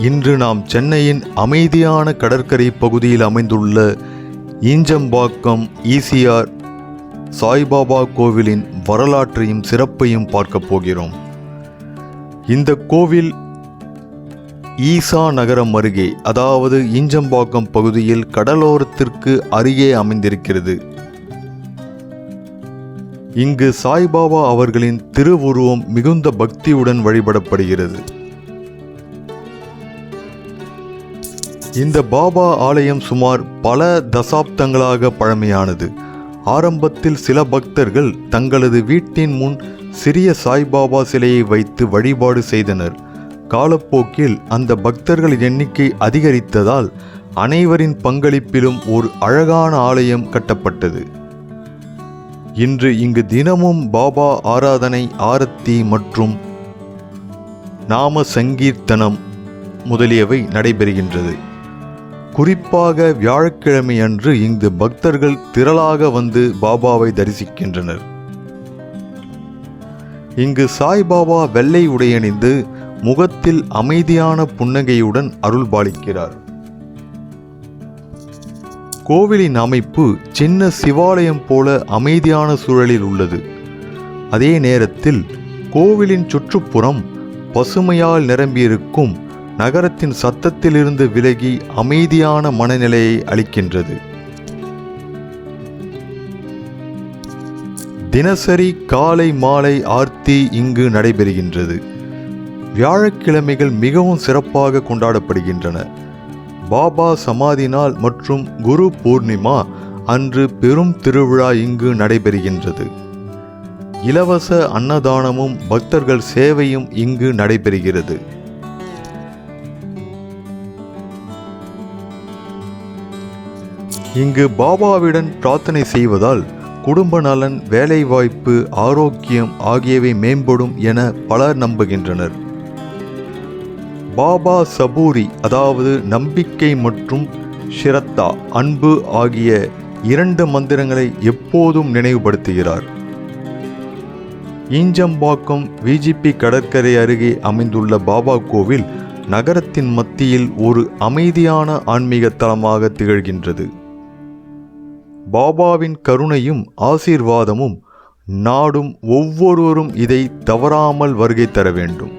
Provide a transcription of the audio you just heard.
இன்று நாம் சென்னையின் அமைதியான கடற்கரை பகுதியில் அமைந்துள்ள ஈஞ்சம்பாக்கம் ஈசிஆர் சாய்பாபா கோவிலின் வரலாற்றையும் சிறப்பையும் பார்க்க போகிறோம். இந்த கோவில் ஈசா நகரம் அருகே, அதாவது ஈஞ்சம்பாக்கம் பகுதியில் கடலோரத்திற்கு அருகே அமைந்திருக்கிறது. இங்கு சாய்பாபா அவர்களின் திருவுருவம் மிகுந்த பக்தியுடன் வழிபடப்படுகிறது. இந்த பாபா ஆலயம் சுமார் பல தசாப்தங்களாக பழமையானது. ஆரம்பத்தில் சில பக்தர்கள் தங்களது வீட்டின் முன் சிறிய சாய்பாபா சிலையை வைத்து வழிபாடு செய்தனர். காலப்போக்கில் அந்த பக்தர்களின் எண்ணிக்கை அதிகரித்ததால் அனைவரின் பங்களிப்பிலும் ஒரு அழகான ஆலயம் கட்டப்பட்டது. இன்று இங்கு தினமும் பாபா ஆராதனை, ஆரத்தி மற்றும் நாம சங்கீர்த்தனம் முதலியவை நடைபெறுகின்றது. குறிப்பாக வியாழக்கிழமை அன்று இங்கு பக்தர்கள் திரளாக வந்து பாபாவை தரிசிக்கின்றனர். இங்கு சாய்பாபா வெள்ளை உடையணிந்து முகத்தில் அமைதியான புன்னகையுடன் அருள்பாலிக்கிறார். கோவிலின் அமைப்பு சின்ன சிவாலயம் போல அமைதியான சூழலில் உள்ளது. அதே நேரத்தில் கோவிலின் சுற்றுப்புறம் பசுமையால் நிரம்பியிருக்கும் நகரத்தின் சத்தத்திலிருந்து விலகி அமைதியான மனநிலையை அளிக்கின்றது. தினசரி காலை மாலை ஆர்த்தி இங்கு நடைபெறுகின்றது. வியாழக்கிழமைகள் மிகவும் சிறப்பாக கொண்டாடப்படுகின்றன. பாபா சமாதி நாள் மற்றும் குரு பூர்ணிமா அன்று பெரும் திருவிழா இங்கு நடைபெறுகின்றது. இலவச அன்னதானமும் பக்தர்கள் சேவையும் இங்கு நடைபெறுகிறது. இங்கு பாபாவிடம் பிரார்த்தனை செய்வதால் குடும்ப நலன், வேலைவாய்ப்பு, ஆரோக்கியம் ஆகியவை மேம்படும் என பலர் நம்புகின்றனர். பாபா சபூரி, அதாவது நம்பிக்கை மற்றும் ஷிரத்தா, அன்பு ஆகிய 2 மந்திரங்களை எப்போதும் நினைவுபடுத்துகிறார். ஈஞ்சம்பாக்கம் விஜிபி கடற்கரை அருகே அமைந்துள்ள பாபா கோவில் நகரத்தின் மத்தியில் ஒரு அமைதியான ஆன்மீக தலமாக திகழ்கின்றது. பாபாவின் கருணையும் ஆசீர்வாதமும் நாடும் ஒவ்வொருவரும் இதை தவறாமல் வருகை தர வேண்டும்.